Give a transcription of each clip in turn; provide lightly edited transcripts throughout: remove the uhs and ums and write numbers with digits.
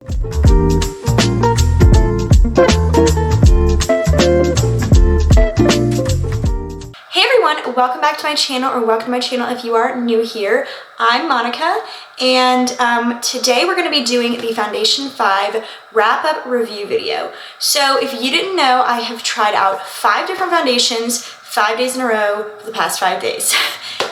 Hey everyone, welcome back to my channel, or welcome to my channel if you are new here. I'm Monica, and today we're going to be doing the Foundation 5 wrap-up review video. So if you didn't know, I have tried out 5 different foundations 5 days in a row for the past 5 days.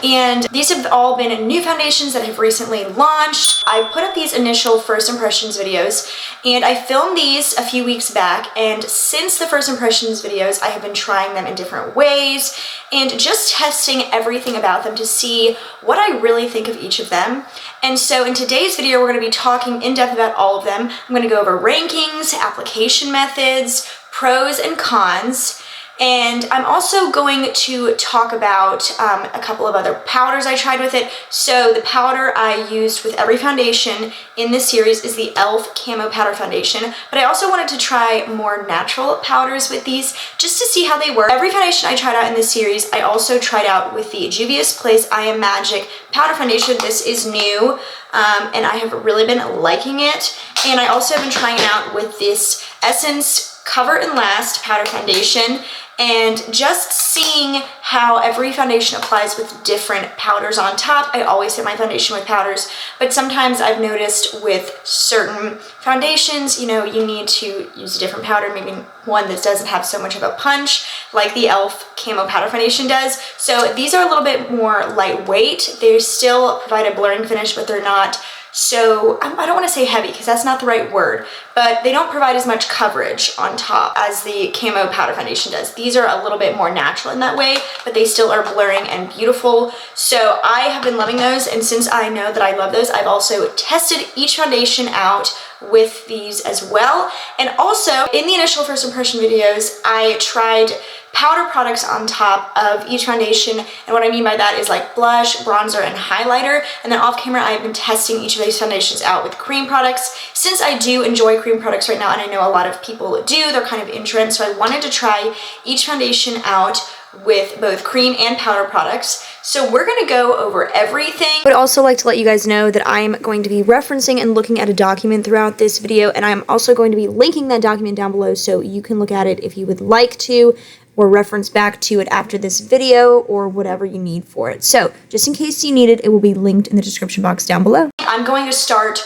And these have all been new foundations that have recently launched. I put up these initial first impressions videos, and I filmed these a few weeks back, and since the first impressions videos, I have been trying them in different ways and just testing everything about them to see what I really think of each of them. And so in today's video, we're going to be talking in depth about all of them. I'm going to go over rankings, application methods, pros and cons. And I'm also going to talk about a couple of other powders I tried with it. So the powder I used with every foundation in this series is the e.l.f. Camo Powder Foundation. But I also wanted to try more natural powders with these just to see how they work. Every foundation I tried out in this series, I also tried out with the Juvia's Place I Am Magic Powder Foundation. This is new, and I have really been liking it. And I also have been trying it out with this Essence Cover and Last Powder Foundation, and just seeing how every foundation applies with different powders on top. I always hit my foundation with powders, but sometimes I've noticed with certain foundations, you know, you need to use a different powder, maybe one that doesn't have so much of a punch, like the e.l.f. Camo Powder Foundation does. So these are a little bit more lightweight. They still provide a blurring finish, but they're not so, I don't want to say heavy because that's not the right word, but they don't provide as much coverage on top as the Camo Powder Foundation does. These are a little bit more natural in that way, but they still are blurring and beautiful. So I have been loving those, and since I know that I love those, I've also tested each foundation out with these as well. And also in the initial first impression videos, I tried powder products on top of each foundation, and what I mean by that is like blush, bronzer, and highlighter. And then off camera, I've been testing each of these foundations out with cream products. Since I do enjoy cream products right now, and I know a lot of people do, they're kind of in trend, so I wanted to try each foundation out with both cream and powder products. So we're going to go over everything. I would also like to let you guys know that I'm going to be referencing and looking at a document throughout this video, and I'm also going to be linking that document down below so you can look at it if you would like to, or reference back to it after this video, or whatever you need for it. So just in case you need it, it will be linked in the description box down below. I'm going to start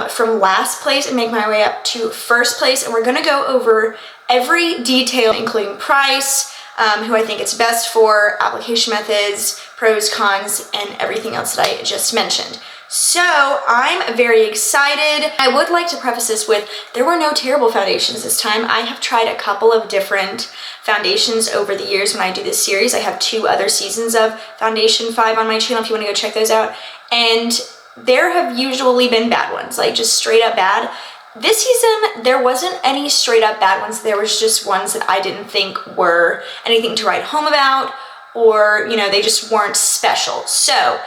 from last place and make my way up to first place, and we're going to go over every detail, including price, who I think it's best for, application methods, pros, cons, and everything else that I just mentioned. So I'm very excited. I would like to preface this with, there were no terrible foundations this time. I have tried a couple of different foundations over the years when I do this series. I have 2 other seasons of Foundation 5 on my channel if you want to go check those out. And there have usually been bad ones, like just straight up bad. This season, there wasn't any straight up bad ones. There was just ones that I didn't think were anything to write home about, or, you know, they just weren't special. So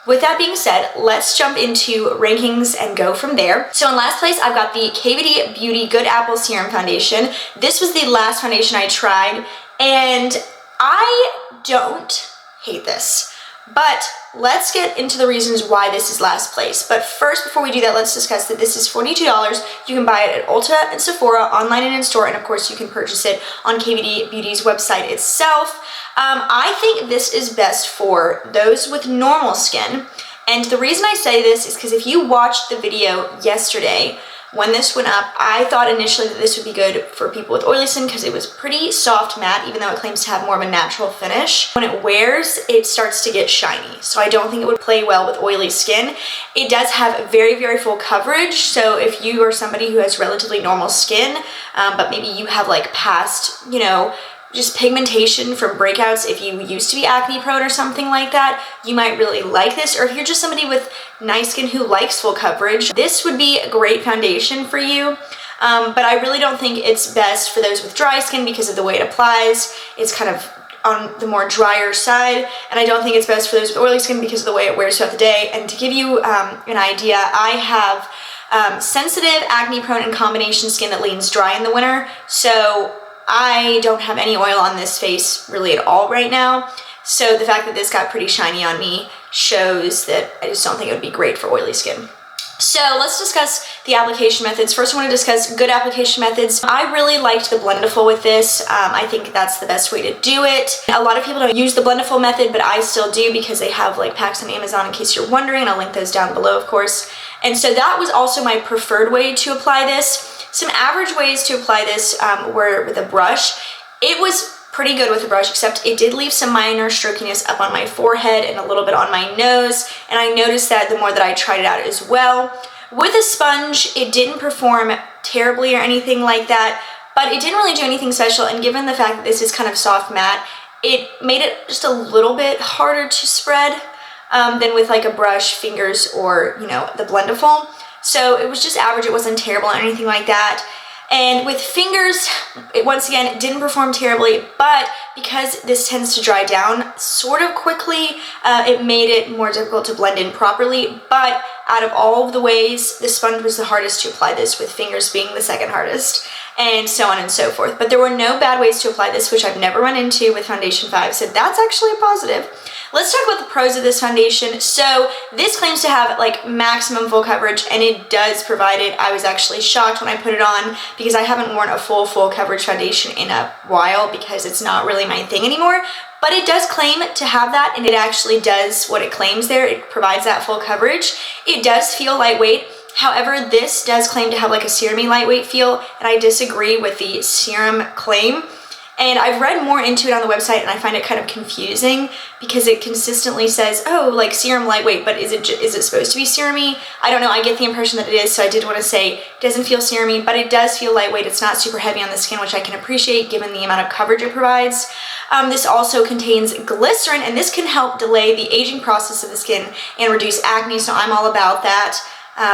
with that being said, let's jump into rankings and go from there. So in last place, I've got the KVD Beauty Good Apple Serum Foundation. This was the last foundation I tried, and I don't hate this. But let's get into the reasons why this is last place. But first, before we do that, let's discuss that this is $42. You can buy it at Ulta and Sephora, online and in store, and of course you can purchase it on KVD Beauty's website itself. I think this is best for those with normal skin. And the reason I say this is because if you watched the video yesterday, when this went up, I thought initially that this would be good for people with oily skin because it was pretty soft matte, even though it claims to have more of a natural finish. When it wears, it starts to get shiny. So I don't think it would play well with oily skin. It does have very, very full coverage. So if you are somebody who has relatively normal skin, but maybe you have like past, you know, just pigmentation from breakouts, if you used to be acne prone or something like that, you might really like this. Or if you're just somebody with nice skin who likes full coverage, this would be a great foundation for you. But I really don't think it's best for those with dry skin because of the way it applies. It's kind of on the more drier side, and I don't think it's best for those with oily skin because of the way it wears throughout the day. And to give you an idea, I have sensitive, acne prone, and combination skin that leans dry in the winter, so I don't have any oil on this face really at all right now. So the fact that this got pretty shiny on me shows that I just don't think it would be great for oily skin. So let's discuss the application methods. First, I want to discuss good application methods. I really liked the Blendiful with this. I think that's the best way to do it. A lot of people don't use the Blendiful method, but I still do because they have like packs on Amazon in case you're wondering, and I'll link those down below, of course. And so that was also my preferred way to apply this. Some average ways to apply this were with a brush. It was pretty good with a brush, except it did leave some minor strokiness up on my forehead and a little bit on my nose, and I noticed that the more that I tried it out as well. With a sponge, it didn't perform terribly or anything like that, but it didn't really do anything special, and given the fact that this is kind of soft matte, it made it just a little bit harder to spread than with like a brush, fingers, or, you know, the Blendiful. So it was just average. It wasn't terrible or anything like that. And with fingers, once again, it didn't perform terribly, but because this tends to dry down sort of quickly, it made it more difficult to blend in properly. But out of all of the ways, the sponge was the hardest to apply this, with fingers being the second hardest, and so on and so forth. But there were no bad ways to apply this, which I've never run into with Foundation 5, so that's actually a positive. Let's talk about the pros of this foundation. So this claims to have like maximum full coverage, and it does provide it. I was actually shocked when I put it on because I haven't worn a full coverage foundation in a while because it's not really my thing anymore. But it does claim to have that, and it actually does what it claims there. It provides that full coverage. It does feel lightweight. However, this does claim to have like a serum-y lightweight feel, and I disagree with the serum claim. And I've read more into it on the website, and I find it kind of confusing because it consistently says, oh, like serum lightweight, but is it supposed to be serum-y? I don't know. I get the impression that it is, so I did want to say it doesn't feel serum-y, but it does feel lightweight. It's not super heavy on the skin, which I can appreciate given the amount of coverage it provides. This also contains glycerin, and this can help delay the aging process of the skin and reduce acne, so I'm all about that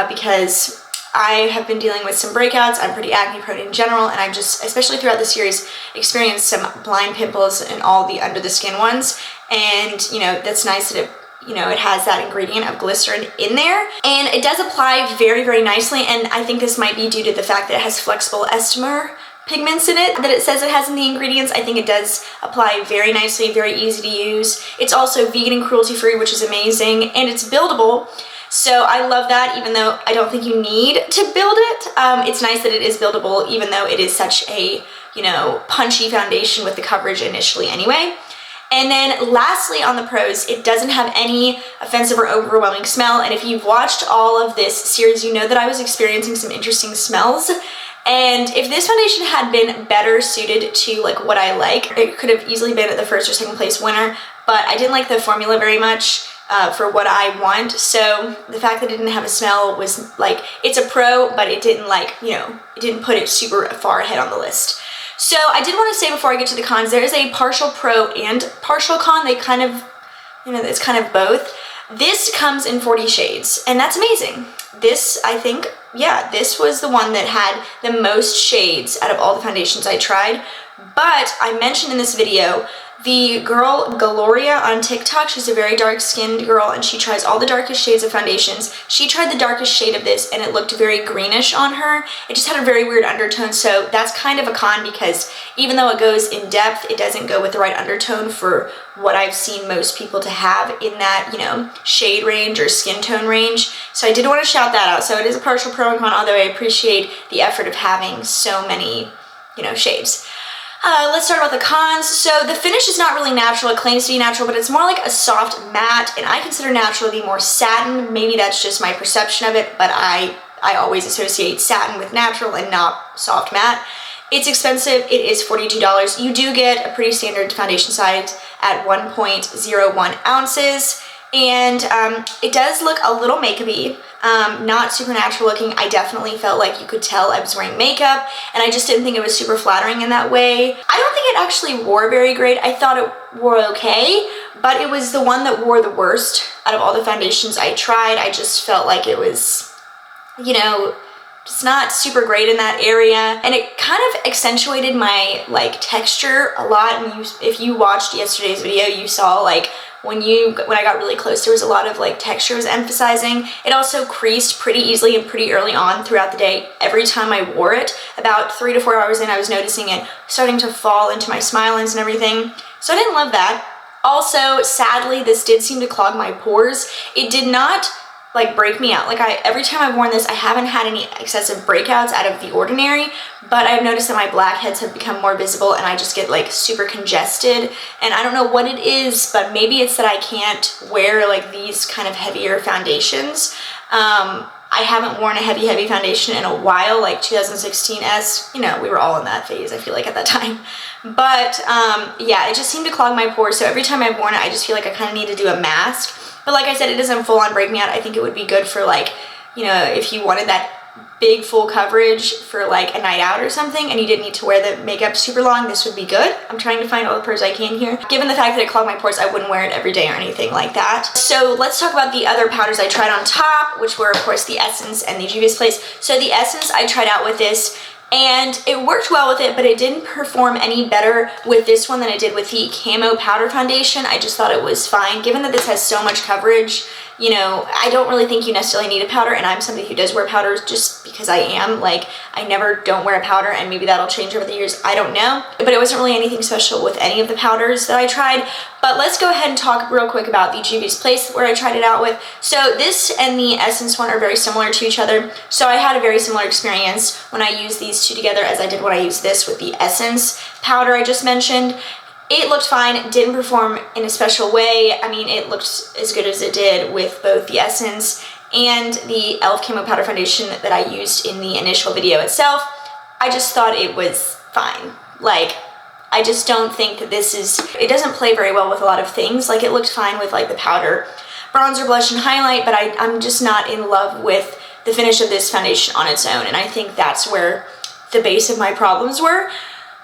because I have been dealing with some breakouts. I'm pretty acne prone in general, and I've just, especially throughout the series, experienced some blind pimples and all the under the skin ones. And, you know, that's nice that it, you know, it has that ingredient of glycerin in there. And it does apply very, very nicely. And I think this might be due to the fact that it has flexible elastomer pigments in it that it says it has in the ingredients. I think it does apply very nicely, very easy to use. It's also vegan and cruelty free, which is amazing, and it's buildable. So I love that, even though I don't think you need to build it. It's nice that it is buildable, even though it is such a, you know, punchy foundation with the coverage initially anyway. And then lastly on the pros, it doesn't have any offensive or overwhelming smell. And if you've watched all of this series, you know that I was experiencing some interesting smells. And if this foundation had been better suited to like what I like, it could have easily been at the first or second place winner, but I didn't like the formula very much for what I want. So the fact that it didn't have a smell was like, it's a pro, but it didn't like, you know, it didn't put it super far ahead on the list. So I did want to say before I get to the cons, there is a partial pro and partial con. They kind of, you know, it's kind of both. This comes in 40 shades, and that's amazing. This, I think, yeah, this was the one that had the most shades out of all the foundations I tried. But I mentioned in this video, the girl Gloria on TikTok, she's a very dark skinned girl, and she tries all the darkest shades of foundations. She tried the darkest shade of this, and it looked very greenish on her. It just had a very weird undertone, so that's kind of a con because even though it goes in depth, it doesn't go with the right undertone for what I've seen most people to have in that, you know, shade range or skin tone range. So I did want to shout that out. So it is a partial pro and con, although I appreciate the effort of having so many, you know, shades. Let's start about the cons. So the finish is not really natural. It claims to be natural, but it's more like a soft matte, and I consider natural to be more satin. Maybe that's just my perception of it, but I always associate satin with natural and not soft matte. It's expensive. It is $42. You do get a pretty standard foundation size at 1.01 ounces, and it does look a little makeup-y. Not super natural looking. I definitely felt like you could tell I was wearing makeup, and I just didn't think it was super flattering in that way. I don't think it actually wore very great. I thought it wore okay, but it was the one that wore the worst out of all the foundations I tried. I just felt like it was, you know, just not super great in that area, and it kind of accentuated my like texture a lot. And if you watched yesterday's video, you saw like when I got really close, there was a lot of like texture was emphasizing. It also creased pretty easily and pretty early on throughout the day. Every time I wore it, about 3 to 4 hours in, I was noticing it starting to fall into my smile lines and everything. So I didn't love that. Also, sadly, this did seem to clog my pores. It did not like break me out. Like every time I've worn this, I haven't had any excessive breakouts out of the ordinary, but I've noticed that my blackheads have become more visible and I just get like super congested. And I don't know what it is, but maybe it's that I can't wear like these kind of heavier foundations. I haven't worn a heavy foundation in a while, like 2016S, you know, we were all in that phase, I feel like, at that time. But yeah, it just seemed to clog my pores. So every time I've worn it, I just feel like I kind of need to do a mask. But like I said, it doesn't full on break me out. I think it would be good for like, you know, if you wanted that big full coverage for like a night out or something and you didn't need to wear the makeup super long, this would be good. I'm trying to find all the pores I can here. Given the fact that it clogged my pores, I wouldn't wear it every day or anything like that. So let's talk about the other powders I tried on top, which were of course the Essence and the Juvia's Place. So the Essence I tried out with this and it worked well with it, but it didn't perform any better with this one than it did with the Camo Powder Foundation. I just thought it was fine. Given that this has so much coverage, you know, I don't really think you necessarily need a powder, and I'm somebody who does wear powders just because I am. Like, I never don't wear a powder, and maybe that'll change over the years, I don't know. But it wasn't really anything special with any of the powders that I tried. But let's go ahead and talk real quick about the Juvia's Place where I tried it out with. So this and the Essence one are very similar to each other. So I had a very similar experience when I used these two together as I did when I used this with the Essence powder I just mentioned. It looked fine, didn't perform in a special way. I mean, it looked as good as it did with both the Essence and the e.l.f. Camo Powder Foundation that I used in the initial video itself. I just thought it was fine. Like, I just don't think that this is, it doesn't play very well with a lot of things. Like, it looked fine with like the powder, bronzer, blush, and highlight, but I'm just not in love with the finish of this foundation on its own, and I think that's where the base of my problems were.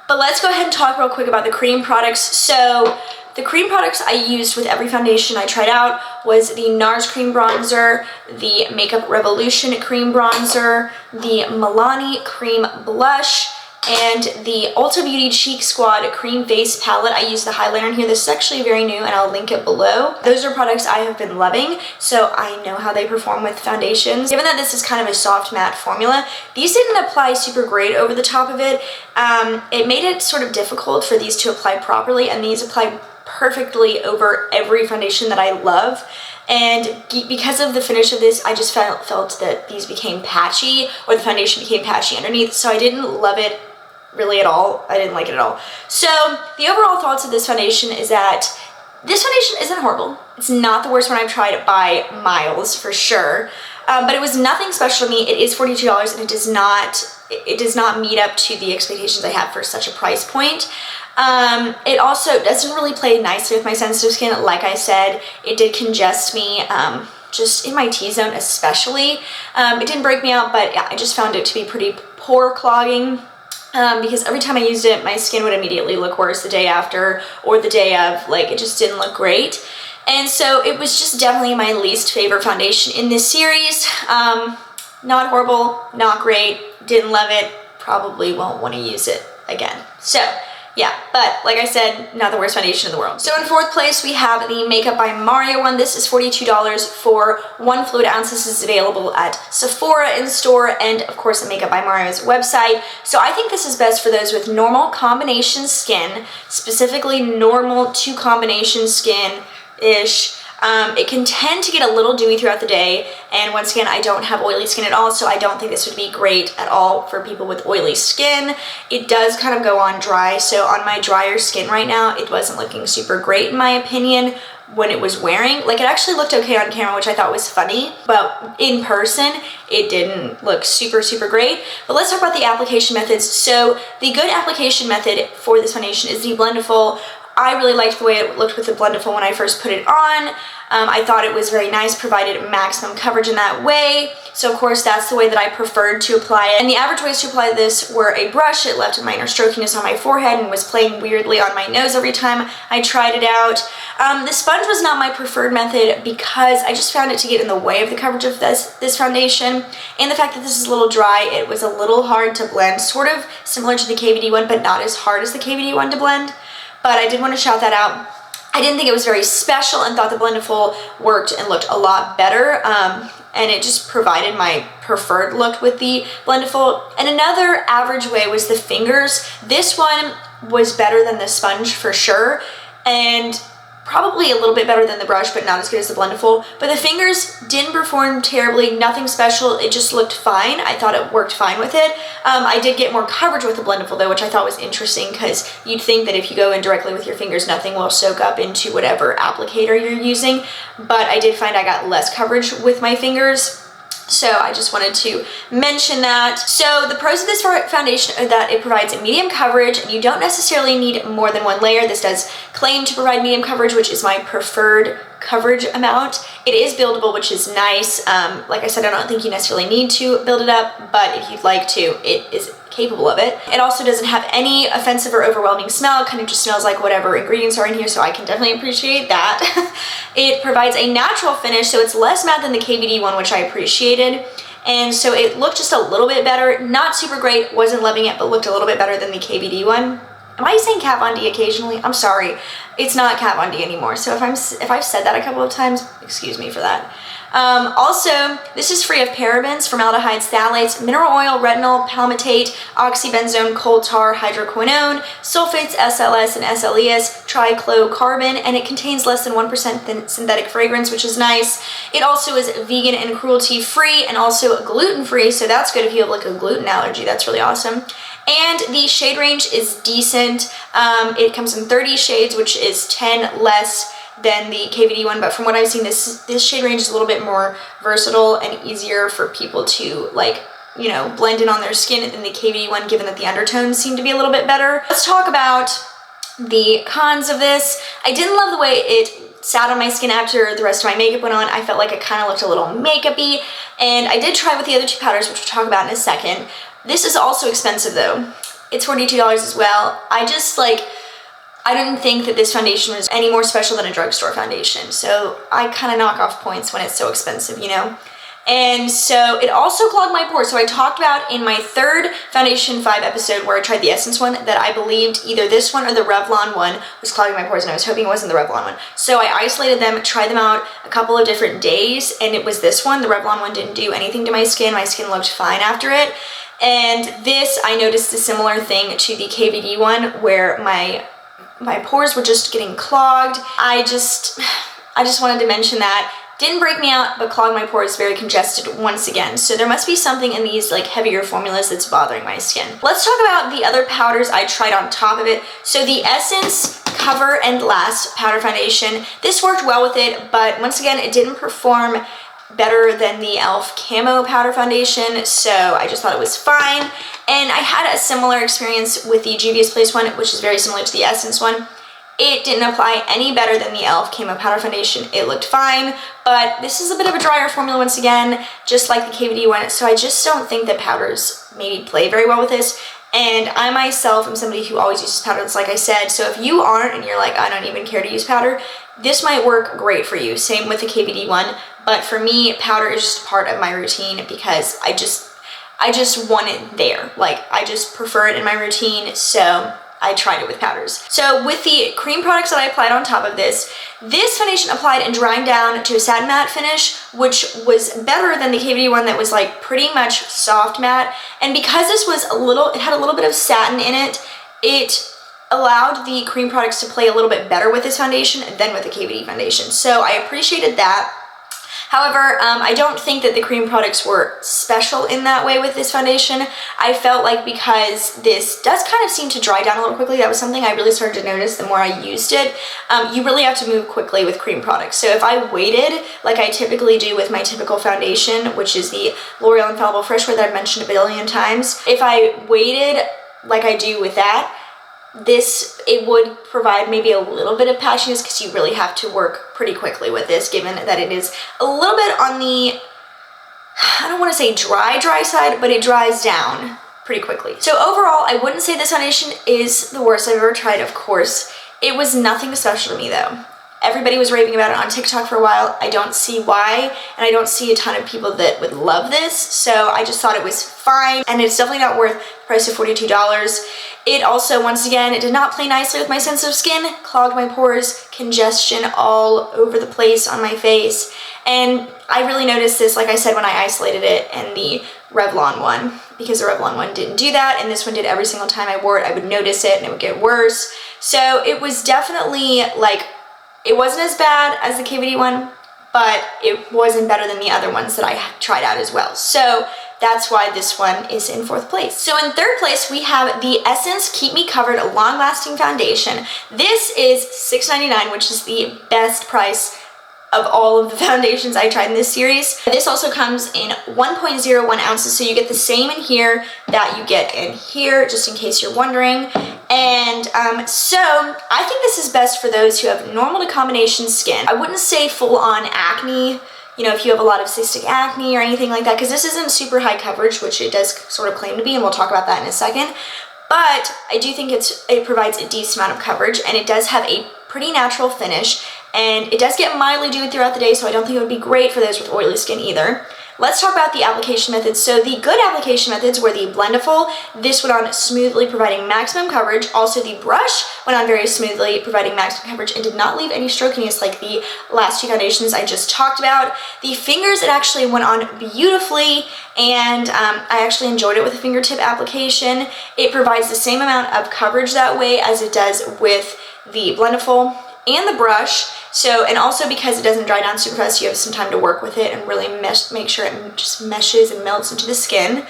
But let's go ahead and talk real quick about the cream products. So the cream products I used with every foundation I tried out was the NARS Cream Bronzer, the Makeup Revolution Cream Bronzer, the Milani Cream Blush, and the Ulta Beauty Cheek Squad Cream Face Palette. I used the highlighter in here. This is actually very new and I'll link it below. Those are products I have been loving, so I know how they perform with foundations. Given that this is kind of a soft matte formula, these didn't apply super great over the top of it. It made it sort of difficult for these to apply properly, and these apply perfectly over every foundation that I love. And because of the finish of this, I just felt that these became patchy, or the foundation became patchy underneath, so I didn't love it really at all. I didn't like it at all. So the overall thoughts of this foundation is that this foundation isn't horrible. It's not the worst one I've tried by miles, for sure. But it was nothing special to me. It is $42 and it does not meet up to the expectations I have for such a price point. It also doesn't really play nicely with my sensitive skin. Like I said, it did congest me, just in my T-zone especially. It didn't break me out, but yeah, I just found it to be pretty pore clogging. Because every time I used it, my skin would immediately look worse the day after or the day of. Like, it just didn't look great. And so it was just definitely my least favorite foundation in this series. Not horrible, not great, didn't love it, probably won't want to use it again. So yeah, but like I said, not the worst foundation in the world. So in fourth place, we have the Makeup by Mario one. This is $42 for 1 fluid ounce. This is available at Sephora in store and of course the Makeup by Mario's website. So I think this is best for those with normal combination skin, specifically normal to combination skin-ish. It can tend to get a little dewy throughout the day, and once again, I don't have oily skin at all, so I don't think this would be great at all for people with oily skin. It does kind of go on dry, so on my drier skin right now, it wasn't looking super great in my opinion when it was wearing. Like, it actually looked okay on camera, which I thought was funny, but in person, it didn't look super, super great. But let's talk about the application methods. So the good application method for this foundation is the Blendiful. I really liked the way it looked with the Blendiful when I first put it on. I thought it was very nice, provided maximum coverage in that way. So of course that's the way that I preferred to apply it. And the average ways to apply this were a brush. It left a minor strokiness on my forehead and was playing weirdly on my nose every time I tried it out. The sponge was not my preferred method because I just found it to get in the way of the coverage of this foundation. And the fact that this is a little dry, it was a little hard to blend, sort of similar to the KVD one, but not as hard as the KVD one to blend. But I did want to shout that out. I didn't think it was very special and thought the Blendiful worked and looked a lot better. And it just provided my preferred look with the Blendiful. And another average way was the fingers. This one was better than the sponge for sure. And probably a little bit better than the brush, but not as good as the Blendiful. But the fingers didn't perform terribly, nothing special. It just looked fine. I thought it worked fine with it. I did get more coverage with the Blendiful though, which I thought was interesting because you'd think that if you go in directly with your fingers, nothing will soak up into whatever applicator you're using. But I did find I got less coverage with my fingers. So I just wanted to mention that. So the pros of this foundation are that it provides a medium coverage and you don't necessarily need more than one layer. This does claim to provide medium coverage, which is my preferred coverage amount. It is buildable, which is nice. Like I said, I don't think you necessarily need to build it up, but if you'd like to, it is capable of it. It also doesn't have any offensive or overwhelming smell. It kind of just smells like whatever ingredients are in here, so I can definitely appreciate that. It provides a natural finish, so it's less matte than the KVD one, which I appreciated. And so it looked just a little bit better. Not super great, wasn't loving it, but looked a little bit better than the KVD one. Am I saying Kat Von D occasionally? I'm sorry. It's not Kat Von D anymore. So if I've said that a couple of times, excuse me for that. Also, this is free of parabens, formaldehydes, phthalates, mineral oil, retinol, palmitate, oxybenzone, coal tar, hydroquinone, sulfates, SLS and SLES, trichlocarbon, and it contains less than 1% synthetic fragrance, which is nice. It also is vegan and cruelty-free and also gluten-free, so that's good if you have like a gluten allergy. That's really awesome. And the shade range is decent. It comes in 30 shades, which is 10 less than the KVD one, but from what I've seen, this shade range is a little bit more versatile and easier for people to, like, you know, blend in on their skin than the KVD one, given that the undertones seem to be a little bit better. Let's talk about the cons of this. I didn't love the way it sat on my skin after the rest of my makeup went on. I felt like it kind of looked a little makeup-y, and I did try with the other two powders, which we'll talk about in a second. This is also expensive though. It's $42 as well. I didn't think that this foundation was any more special than a drugstore foundation. So I kind of knock off points when it's so expensive, you know? And so it also clogged my pores. So I talked about in my third Foundation 5 episode where I tried the Essence one that I believed either this one or the Revlon one was clogging my pores, and I was hoping it wasn't the Revlon one. So I isolated them, tried them out a couple of different days, and it was this one. The Revlon one didn't do anything to my skin. My skin looked fine after it. And this, I noticed a similar thing to the KVD one where my pores were just getting clogged. I just wanted to mention that. Didn't break me out, but clogged my pores, very congested once again. So there must be something in these like heavier formulas that's bothering my skin. Let's talk about the other powders I tried on top of it. So the Essence Cover and Last Powder Foundation, this worked well with it, but once again, it didn't perform better than the e.l.f. Camo Powder Foundation, so I just thought it was fine. And I had a similar experience with the Juvia's Place one, which is very similar to the Essence one. It didn't apply any better than the e.l.f. Camo Powder Foundation. It looked fine, but this is a bit of a drier formula once again, just like the KVD one, so I just don't think that powders maybe play very well with this. And I myself am somebody who always uses powders, like I said, so if you aren't and you're like, I don't even care to use powder, this might work great for you. Same with the KVD one, but for me, powder is just part of my routine because I just want it there. Like, I just prefer it in my routine, so I tried it with powders. So with the cream products that I applied on top of this foundation applied and drying down to a satin matte finish, which was better than the KVD one that was like pretty much soft matte. And because this was it had a little bit of satin in it, it allowed the cream products to play a little bit better with this foundation than with the KVD foundation. So I appreciated that. However, I don't think that the cream products were special in that way with this foundation. I felt like because this does kind of seem to dry down a little quickly, that was something I really started to notice the more I used it. You really have to move quickly with cream products. So if I waited, like I typically do with my typical foundation, which is the L'Oreal Infallible Fresh Wear that I've mentioned a billion times, if I waited like I do with that, it would provide maybe a little bit of patchiness because you really have to work pretty quickly with this, given that it is a little bit on the, I don't want to say dry side, but it dries down pretty quickly. So overall, I wouldn't say this foundation is the worst I've ever tried, of course. It was nothing special to me though. Everybody was raving about it on TikTok for a while. I don't see why, and I don't see a ton of people that would love this, so I just thought it was fine, and it's definitely not worth the price of $42. It also, once again, it did not play nicely with my sensitive skin, clogged my pores, congestion all over the place on my face, and I really noticed this, like I said, when I isolated it and the Revlon one, because the Revlon one didn't do that, and this one did every single time I wore it. I would notice it, and it would get worse. So it was definitely like It wasn't as bad as the KVD one, but it wasn't better than the other ones that I tried out as well. So that's why this one is in 4th place. So in 3rd place, we have the Essence Keep Me Covered Long Lasting Foundation. This is $6.99, which is the best price of all of the foundations I tried in this series. This also comes in 1.01 ounces, so you get the same in here that you get in here, just in case you're wondering. And so I think this is best for those who have normal to combination skin. I wouldn't say full on acne, you know, if you have a lot of cystic acne or anything like that, because this isn't super high coverage, which it does sort of claim to be, and we'll talk about that in a second. But I do think it provides a decent amount of coverage, and it does have a pretty natural finish, and it does get mildly dewy throughout the day, so I don't think it would be great for those with oily skin either. Let's talk about the application methods. So the good application methods were the Blendiful. This went on smoothly, providing maximum coverage. Also, the brush went on very smoothly, providing maximum coverage, and did not leave any strokiness like the last 2 foundations I just talked about. The fingers, it actually went on beautifully, and I actually enjoyed it with a fingertip application. It provides the same amount of coverage that way as it does with the Blendiful and the brush. So, and also because it doesn't dry down super fast, you have some time to work with it and really make sure it just meshes and melts into the skin.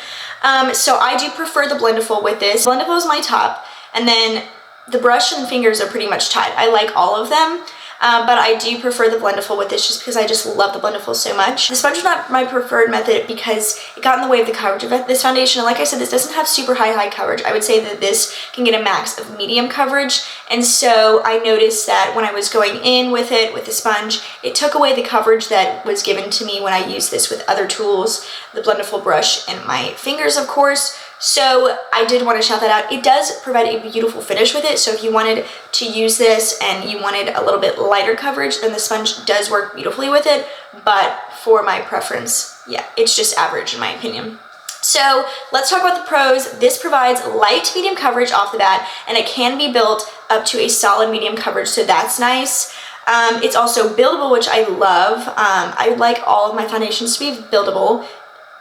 So I do prefer the Blendiful with this. Blendiful is my top, and then the brush and fingers are pretty much tied. I like all of them. But I do prefer the Blendiful with this just because I just love the Blendiful so much. The sponge is not my preferred method because it got in the way of the coverage of this foundation. And like I said, this doesn't have super high coverage. I would say that this can get a max of medium coverage. And so I noticed that when I was going in with it, with the sponge, it took away the coverage that was given to me when I used this with other tools, the Blendiful brush and my fingers, of course. So I did want to shout that out. It does provide a beautiful finish with it. So if you wanted to use this and you wanted a little bit lighter coverage, then the sponge does work beautifully with it. But for my preference, yeah, it's just average in my opinion. So let's talk about the pros. This provides light to medium coverage off the bat, and it can be built up to a solid medium coverage. So that's nice. It's also buildable, which I love. I like all of my foundations to be buildable.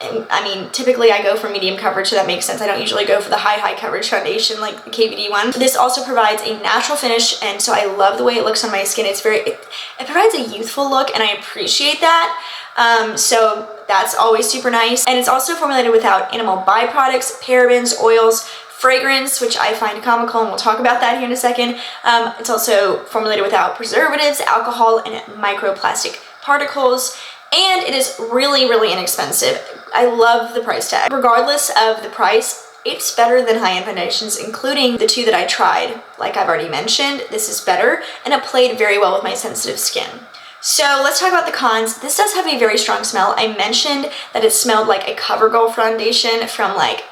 I mean, typically I go for medium coverage, so that makes sense. I don't usually go for the high coverage foundation like the KVD one. This also provides a natural finish, and so I love the way it looks on my skin. It provides a youthful look, and I appreciate that. So that's always super nice. And it's also formulated without animal byproducts, parabens, oils, fragrance, which I find comical, and we'll talk about that here in a second. It's also formulated without preservatives, alcohol, and microplastic particles. And it is really, really inexpensive. I love the price tag. Regardless of the price, it's better than high-end foundations, including the 2 that I tried. Like I've already mentioned, this is better, and it played very well with my sensitive skin. So let's talk about the cons. This does have a very strong smell. I mentioned that it smelled like a CoverGirl foundation from like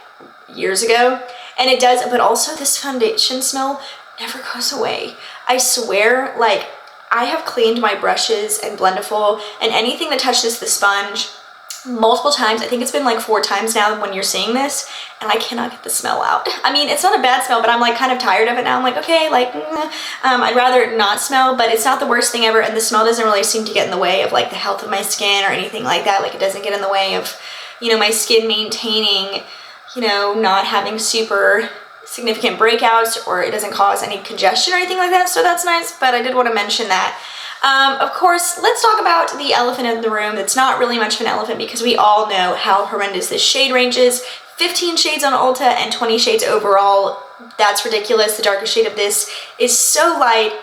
years ago, and it does, but also this foundation smell never goes away. I swear, like, I have cleaned my brushes and Blendiful and anything that touches the sponge multiple times. I think it's been like 4 times now when you're seeing this, and I cannot get the smell out. I mean, it's not a bad smell, but I'm like kind of tired of it now. I'm like, okay, like, I'd rather it not smell, but it's not the worst thing ever, and the smell doesn't really seem to get in the way of like the health of my skin or anything like that. Like, it doesn't get in the way of, you know, my skin maintaining, you know, not having super significant breakouts, or it doesn't cause any congestion or anything like that, so that's nice. But I did want to mention that. Of course, let's talk about the elephant in the room. That's not really much of an elephant, because we all know how horrendous this shade range is. 15 shades on Ulta and 20 shades overall. That's ridiculous. The darkest shade of this is so light.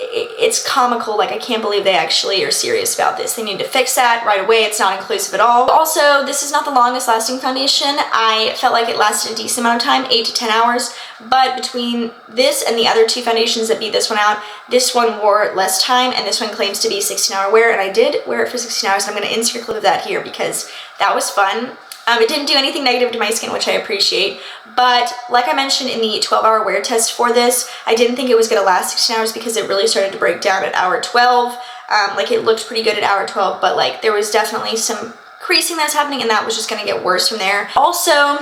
It's comical. Like, I can't believe they actually are serious about this. They need to fix that right away. It's not inclusive at all. Also, this is not the longest lasting foundation. I felt like it lasted a decent amount of time, 8 to 10 hours, but between this and the other 2 foundations that beat this one out, this one wore less time, and this one claims to be 16-hour wear, and I did wear it for 16 hours. So I'm going to insert a clip of that here because that was fun. It didn't do anything negative to my skin, which I appreciate. But like I mentioned in the 12-hour wear test for this, I didn't think it was going to last 16 hours because it really started to break down at hour 12. Like, it looked pretty good at hour 12, but like there was definitely some creasing that's happening, and that was just going to get worse from there. Also,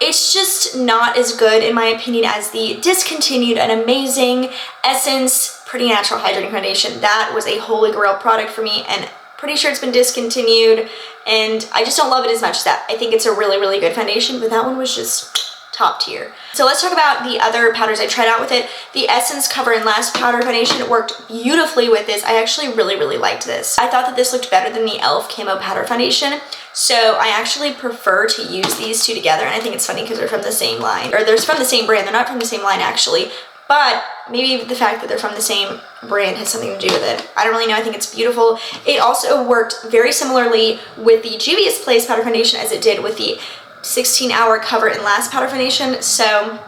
it's just not as good, in my opinion, as the discontinued and amazing Essence Pretty Natural Hydrating Foundation. That was a holy grail product for me, and pretty sure it's been discontinued, and I just don't love it as much as that. I think it's a really, really good foundation, but that one was just top tier. So let's talk about the other powders I tried out with it. The Essence Cover and Last Powder Foundation worked beautifully with this. I actually really liked this. I thought that this looked better than the e.l.f. Camo Powder Foundation. So I actually prefer to use these two together, and I think it's funny because they're from the same line, or they're from the same brand. They're not from the same line actually, but maybe the fact that they're from the same brand has something to do with it. I don't really know. I think it's beautiful. It also worked very similarly with the Juvia's Place Powder Foundation as it did with the 16-Hour Cover and Last Powder Foundation. So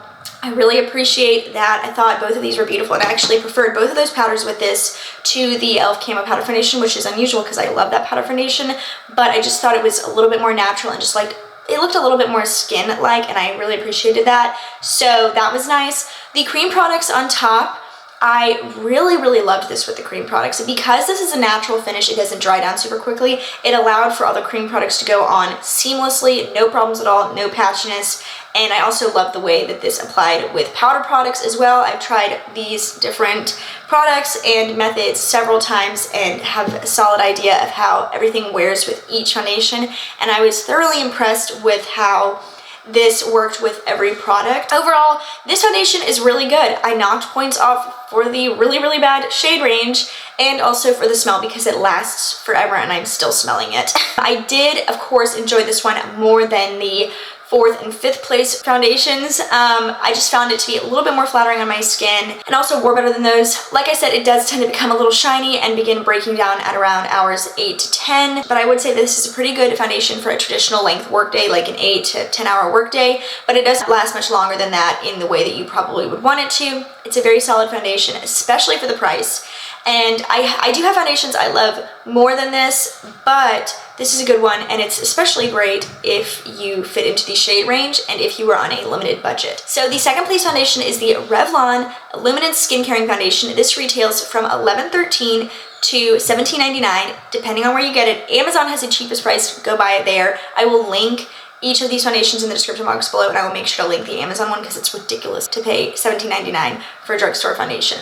I really appreciate that. I thought both of these were beautiful, and I actually preferred both of those powders with this to the e.l.f. Camo Powder Foundation, which is unusual because I love that powder foundation, but I just thought it was a little bit more natural and just like it looked a little bit more skin-like, and I really appreciated that. So that was nice. The cream products on top, I really loved this with the cream products. Because this is a natural finish, it doesn't dry down super quickly. It allowed for all the cream products to go on seamlessly, no problems at all, no patchiness. And I also love the way that this applied with powder products as well. I've tried these different products and methods several times and have a solid idea of how everything wears with each foundation. And I was thoroughly impressed with how this worked with every product. Overall, this foundation is really good. I knocked points off for the really bad shade range and also for the smell because it lasts forever and I'm still smelling it. I did, of course, enjoy this one more than the 4th and 5th place foundations. I just found it to be a little bit more flattering on my skin and also wore better than those. Like I said, it does tend to become a little shiny and begin breaking down at around hours 8 to 10, but I would say this is a pretty good foundation for a traditional length workday, like an 8 to 10 hour workday, but it doesn't last much longer than that in the way that you probably would want it to. It's a very solid foundation, especially for the price. And I do have foundations I love more than this, but this is a good one, and it's especially great if you fit into the shade range and if you are on a limited budget. So the second place foundation is the Revlon Illuminance Skin Caring Foundation. This retails from $11.13 to $17.99, depending on where you get it. Amazon has the cheapest price, go buy it there. I will link each of these foundations in the description box below, and I will make sure to link the Amazon one because it's ridiculous to pay $17.99 for a drugstore foundation.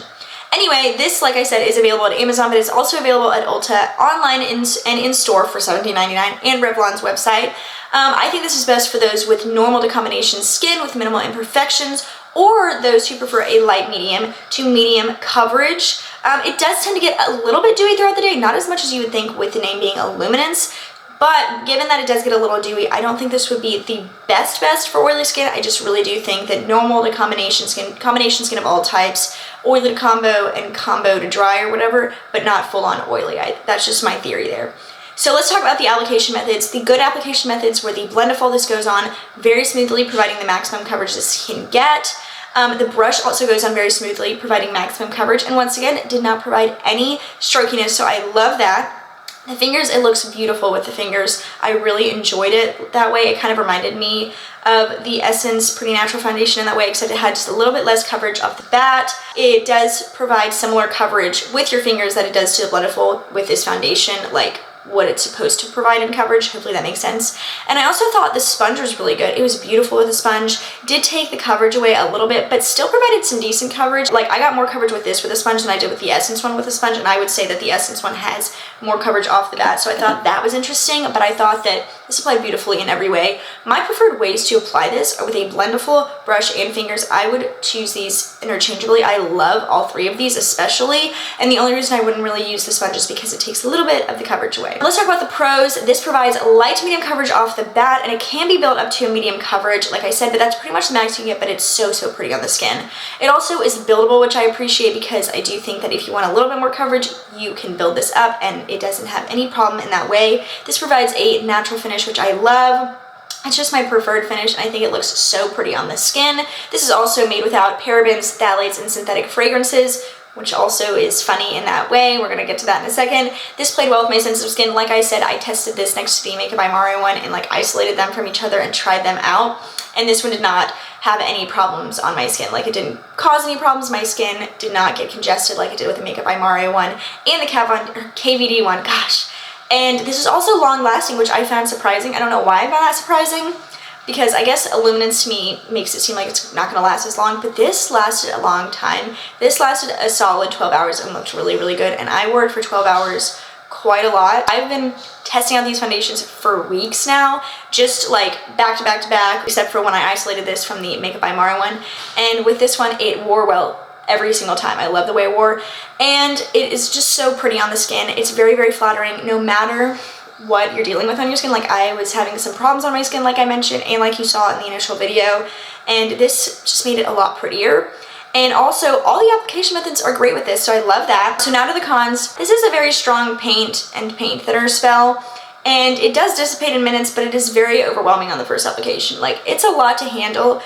Anyway, this, like I said, is available at Amazon, but it's also available at Ulta online and in store for $17.99 and Revlon's website. I think this is best for those with normal to combination skin with minimal imperfections, or those who prefer a light medium to medium coverage. It does tend to get a little bit dewy throughout the day, not as much as you would think with the name being Illuminance. But given that it does get a little dewy, I don't think this would be the best for oily skin. I just really do think that normal to combination skin of all types, oily to combo and combo to dry or whatever, but not full on oily. That's just my theory there. So let's talk about the application methods. The good application methods were the blend of all this goes on very smoothly, providing the maximum coverage this can get. The brush also goes on very smoothly, providing maximum coverage, and once again, it did not provide any strokiness, so I love that. The fingers, it looks beautiful with the fingers. I really enjoyed it that way. It kind of reminded me of the Essence Pretty Natural Foundation in that way, except it had just a little bit less coverage off the bat. It does provide similar coverage with your fingers that it does to the Blendiful with this foundation, like what it's supposed to provide in coverage. Hopefully that makes sense. And I also thought the sponge was really good. It was beautiful with the sponge. Did take the coverage away a little bit, but still provided some decent coverage. Like, I got more coverage with this with a sponge than I did with the Essence one with a sponge, and I would say that the Essence one has more coverage off the bat, so I thought that was interesting, but I thought that this applied beautifully in every way. My preferred ways to apply this are with a Blendiful brush and fingers. I would choose these interchangeably. I love all three of these especially, and the only reason I wouldn't really use the sponge is because it takes a little bit of the coverage away. Let's talk about the pros. This provides light to medium coverage off the bat, and it can be built up to a medium coverage, like I said, but that's pretty much the max you can get, but it's so pretty on the skin. It also is buildable, which I appreciate because I do think that if you want a little bit more coverage, you can build this up, and it doesn't have any problem in that way. This provides a natural finish, which I love. It's just my preferred finish, and I think it looks so pretty on the skin. This is also made without parabens, phthalates, and synthetic fragrances, which also is funny in that way. We're gonna get to that in a second. This played well with my sensitive skin. Like I said, I tested this next to the Makeup by Mario one and like isolated them from each other and tried them out. And this one did not have any problems on my skin. Like, it didn't cause any problems. My skin did not get congested like it did with the Makeup by Mario one and the KVD one, gosh. And this is also long lasting, which I found surprising. I don't know why I found that surprising, because I guess Illuminance to me makes it seem like it's not gonna last as long, but this lasted a long time. This lasted a solid 12 hours and looked really good, and I wore it for 12 hours quite a lot. I've been testing out these foundations for weeks now, just like back to back to back, except for when I isolated this from the Makeup by Mara one. And with this one, it wore well every single time. I love the way it wore, and it is just so pretty on the skin. It's very, very flattering no matter what you're dealing with on your skin. Like, I was having some problems on my skin, like I mentioned, and like you saw in the initial video, and this just made it a lot prettier. And also, all the application methods are great with this, so I love that. So now to the cons. This is a very strong paint and paint thinner spell, and it does dissipate in minutes, but it is very overwhelming on the first application. Like, it's a lot to handle.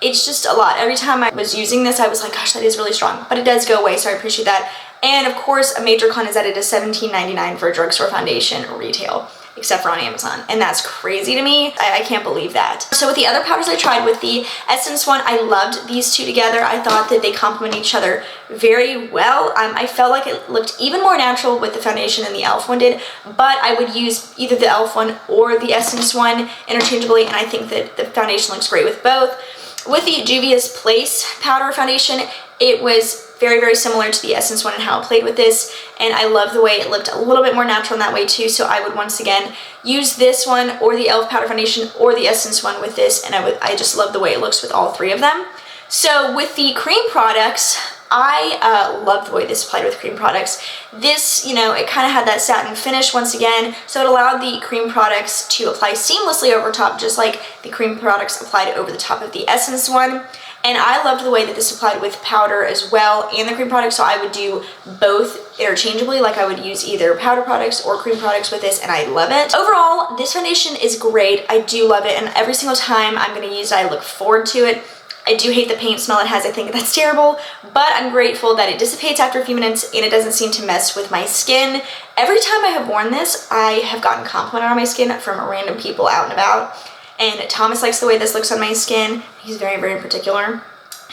It's just a lot. Every time I was using this, I was like, gosh, that is really strong, but it does go away, so I appreciate that. And of course, a major con is that it is $17.99 for a drugstore foundation retail, except for on Amazon, and that's crazy to me. I can't believe that. So with the other powders I tried, with the Essence one, I loved these two together. I thought that they complement each other very well. I felt like it looked even more natural with the foundation than the e.l.f. one did, but I would use either the e.l.f. one or the Essence one interchangeably, and I think that the foundation looks great with both. With the Juvia's Place powder foundation, it was very, very similar to the Essence one and how it played with this, and I love the way it looked a little bit more natural in that way too, so I would once again use this one or the e.l.f. powder foundation or the Essence one with this, and I just love the way it looks with all three of them. So with the cream products, I love the way this applied with cream products. This, you know, it kind of had that satin finish once again, so it allowed the cream products to apply seamlessly over top, just like the cream products applied over the top of the Essence one. And I loved the way that this applied with powder as well and the cream products, so I would do both interchangeably. Like, I would use either powder products or cream products with this, and I love it. Overall, this foundation is great. I do love it, and every single time I'm going to use it, I look forward to it. I do hate the paint smell it has. I think that's terrible, but I'm grateful that it dissipates after a few minutes and it doesn't seem to mess with my skin. Every time I have worn this, I have gotten complimented on my skin from random people out and about. And Thomas likes the way this looks on my skin. He's very, very particular.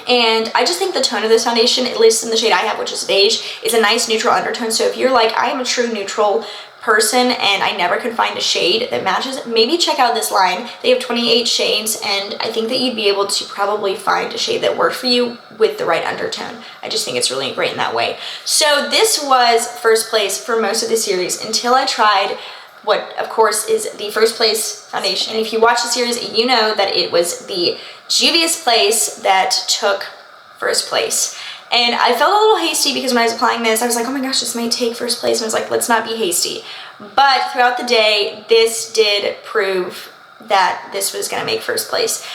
And I just think the tone of this foundation, at least in the shade I have, which is beige, is a nice neutral undertone. So if you're like, I am a true neutral person and I never could find a shade that matches, maybe check out this line. They have 28 shades, and I think that you'd be able to probably find a shade that works for you with the right undertone. I just think it's really great in that way. So this was first place for most of the series until I tried what of course is the first place foundation. And if you watch the series, you know that it was the Juvia's Place that took first place. And I felt a little hasty because when I was applying this, I was like, oh my gosh, this might take first place. And I was like, let's not be hasty. But throughout the day, this did prove that this was gonna make first place.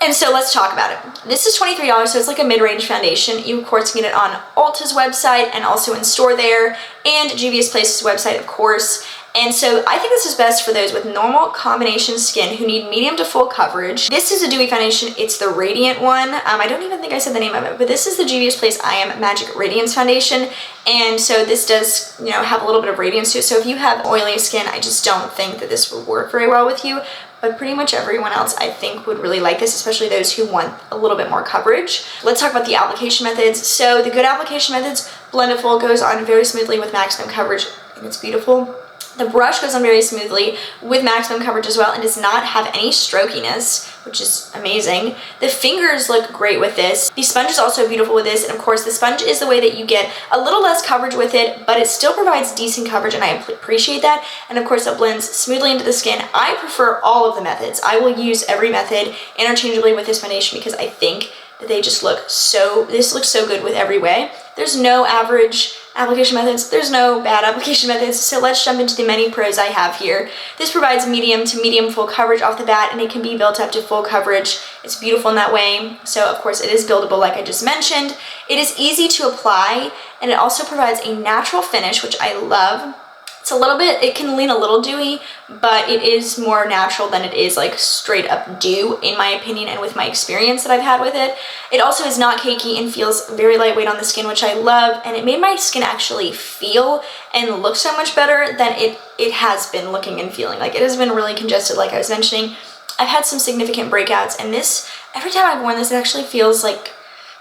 And so let's talk about it. This is $23, so it's like a mid-range foundation. You of course can get it on Ulta's website and also in store there, and Juvia's Place's website, of course. And so I think this is best for those with normal combination skin who need medium to full coverage. This is a dewy foundation. It's the Radiant one. I don't even think I said the name of it, but this is the Juvia's Place I Am Magic Radiance Foundation. And so this does, you know, have a little bit of radiance to it. So if you have oily skin, I just don't think that this would work very well with you. But pretty much everyone else I think would really like this, especially those who want a little bit more coverage. Let's talk about the application methods. So the good application methods, Blendiful goes on very smoothly with maximum coverage, and it's beautiful. The brush goes on very smoothly with maximum coverage as well and does not have any strokiness, which is amazing. The fingers look great with this. The sponge is also beautiful with this, and of course the sponge is the way that you get a little less coverage with it, but it still provides decent coverage, and I appreciate that. And of course it blends smoothly into the skin. I prefer all of the methods. I will use every method interchangeably with this foundation because I think that they just look so, this looks so good with every way. There's no average application methods, there's no bad application methods, so let's jump into the many pros I have here. This provides medium to medium full coverage off the bat, and it can be built up to full coverage. It's beautiful in that way. So of course it is buildable like I just mentioned. It is easy to apply, and it also provides a natural finish, which I love. It's a little bit, it can lean a little dewy, but it is more natural than it is like straight up dew, in my opinion, and with my experience that I've had with it. It also is not cakey and feels very lightweight on the skin, which I love, and it made my skin actually feel and look so much better than it has been looking and feeling. Like, it has been really congested, like I was mentioning. I've had some significant breakouts, and this, every time I've worn this, it actually feels like,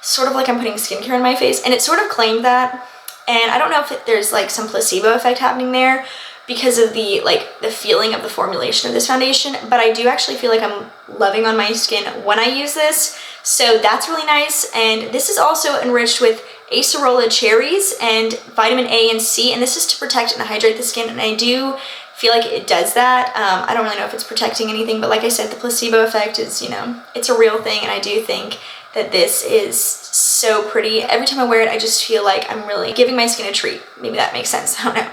sort of like I'm putting skincare in my face, and it sort of claimed that. And I don't know if there's like some placebo effect happening there because of the feeling of the formulation of this foundation, but I do actually feel like I'm loving on my skin when I use this. So that's really nice. And this is also enriched with acerola cherries and vitamin A and C, and this is to protect and hydrate the skin, and I do feel like it does that. I don't really know if it's protecting anything, but like I said, the placebo effect is, you know, it's a real thing, and I do think that this is so pretty. Every time I wear it, I just feel like I'm really giving my skin a treat. Maybe that makes sense, I don't know.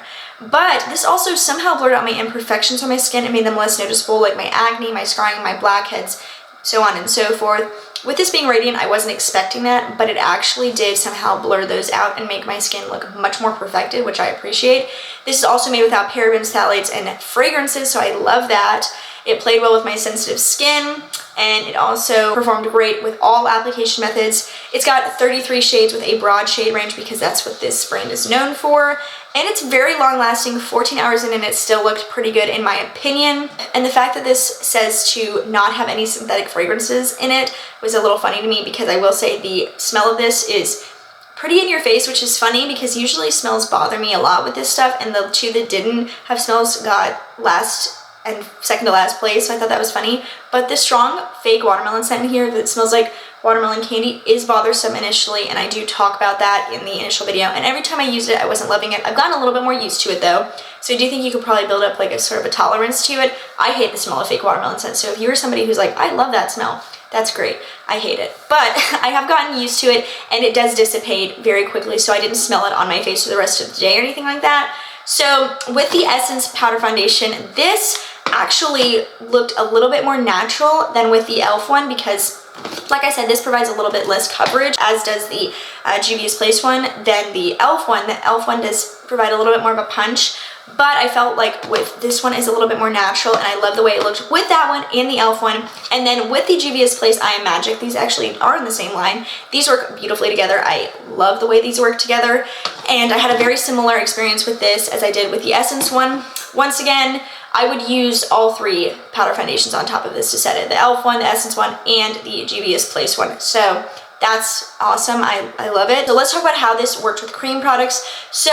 But this also somehow blurred out my imperfections on my skin and made them less noticeable, like my acne, my scarring, my blackheads, so on and so forth. With this being radiant, I wasn't expecting that, but it actually did somehow blur those out and make my skin look much more perfected, which I appreciate. This is also made without parabens, phthalates, and fragrances, so I love that. It played well with my sensitive skin, and it also performed great with all application methods. It's got 33 shades with a broad shade range because that's what this brand is known for. And it's very long lasting, 14 hours in, and it still looked pretty good in my opinion. And the fact that this says to not have any synthetic fragrances in it was a little funny to me, because I will say the smell of this is pretty in your face, which is funny because usually smells bother me a lot with this stuff, and the two that didn't have smells got last and second to last place, so I thought that was funny. But the strong fake watermelon scent in here that smells like watermelon candy is bothersome initially, and I do talk about that in the initial video, and every time I used it I wasn't loving it. I've gotten a little bit more used to it though, so I do think you could probably build up like a sort of a tolerance to it. I hate the smell of fake watermelon scent, so if you're somebody who's like, I love that smell, that's great. I hate it, but I have gotten used to it, and it does dissipate very quickly, so I didn't smell it on my face for the rest of the day or anything like that. So with the Essence Powder Foundation, this actually looked a little bit more natural than with the e.l.f. one, because like I said, this provides a little bit less coverage, as does the Juvia's Place one, than the e.l.f. one. The e.l.f. one does provide a little bit more of a punch, but I felt like with this one is a little bit more natural, and I love the way it looked with that one and the e.l.f. one. And then with the Juvia's Place I Am Magic, these actually are in the same line. These work beautifully together. I love the way these work together, and I had a very similar experience with this as I did with the Essence one. Once again, I would use all three powder foundations on top of this to set it. The e.l.f. one, the Essence one, and the Juvia's Place one. So that's awesome. I love it. So let's talk about how this worked with cream products. So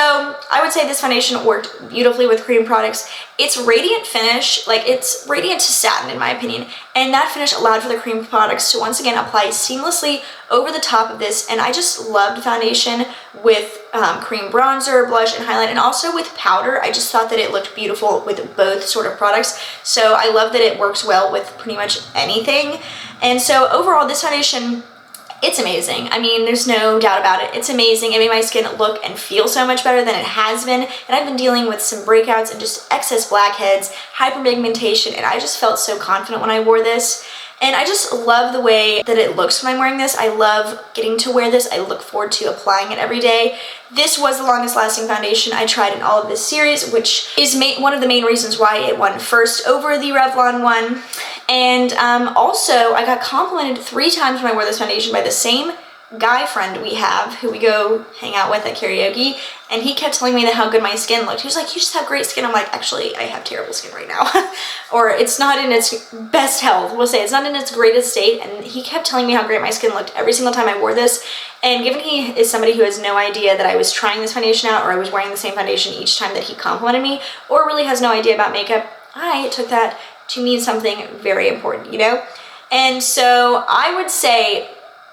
I would say this foundation worked beautifully with cream products. It's radiant finish, like it's radiant to satin in my opinion, and that finish allowed for the cream products to once again apply seamlessly over the top of this. And I just loved foundation with cream bronzer, blush, and highlight, and also with powder. I just thought that it looked beautiful with both sort of products. So I love that it works well with pretty much anything. And so overall, this foundation, it's amazing. I mean, there's no doubt about it. It's amazing. It made my skin look and feel so much better than it has been. And I've been dealing with some breakouts and just excess blackheads, hyperpigmentation, and I just felt so confident when I wore this. And I just love the way that it looks when I'm wearing this. I love getting to wear this. I look forward to applying it every day. This was the longest lasting foundation I tried in all of this series, which is one of the main reasons why it won first over the Revlon one. And also, I got complimented 3 times when I wore this foundation by the same guy friend we have who we go hang out with at karaoke, and he kept telling me that how good my skin looked. He was like, you just have great skin. I'm like, actually, I have terrible skin right now. Or it's not in its best health. We'll say it's not in its greatest state. And he kept telling me how great my skin looked every single time I wore this. And given he is somebody who has no idea that I was trying this foundation out, or I was wearing the same foundation each time that he complimented me, or really has no idea about makeup, I took that to mean something very important, you know? And so I would say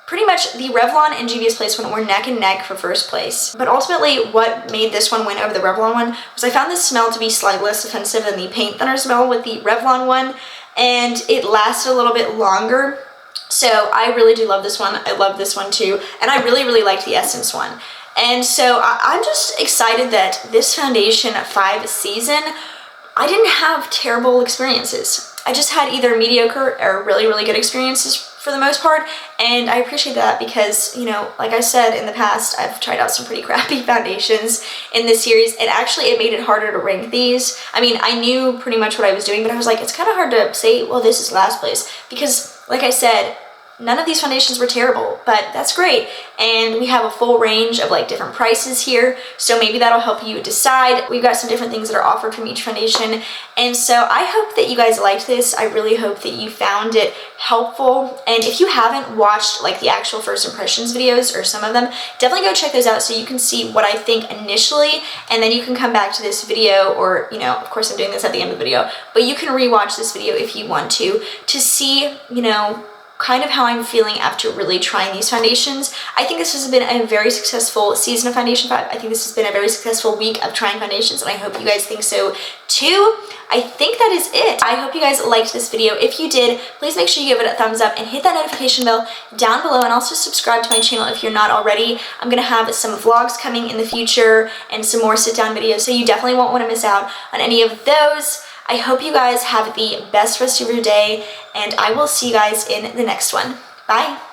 pretty much the Revlon and Juvia's Place one were neck and neck for first place. But ultimately, what made this one win over the Revlon one was I found this smell to be slightly less offensive than the paint thinner smell with the Revlon one, and it lasted a little bit longer. So I really do love this one. I love this one too. And I really, really liked the Essence one. And so I'm just excited that this Foundation 5 season, I didn't have terrible experiences. I just had either mediocre or really, really good experiences for the most part, and I appreciate that because, you know, like I said in the past, I've tried out some pretty crappy foundations in this series, and actually it made it harder to rank these. I mean, I knew pretty much what I was doing, but I was like, it's kind of hard to say, well, this is last place, because like I said, none of these foundations were terrible, but that's great. And we have a full range of like different prices here, so maybe that'll help you decide. We've got some different things that are offered from each foundation. And so I hope that you guys liked this. I really hope that you found it helpful. And if you haven't watched like the actual first impressions videos, or some of them, definitely go check those out so you can see what I think initially, and then you can come back to this video, or, you know, of course I'm doing this at the end of the video, but you can rewatch this video if you want to see, you know, kind of how I'm feeling after really trying these foundations. I think this has been a very successful season of Foundation 5. I think this has been a very successful week of trying foundations, and I hope you guys think so too. I think that is it. I hope you guys liked this video. If you did, please make sure you give it a thumbs up and hit that notification bell down below, and also subscribe to my channel if you're not already. I'm gonna have some vlogs coming in the future and some more sit-down videos, so you definitely won't want to miss out on any of those. I hope you guys have the best rest of your day, and I will see you guys in the next one. Bye.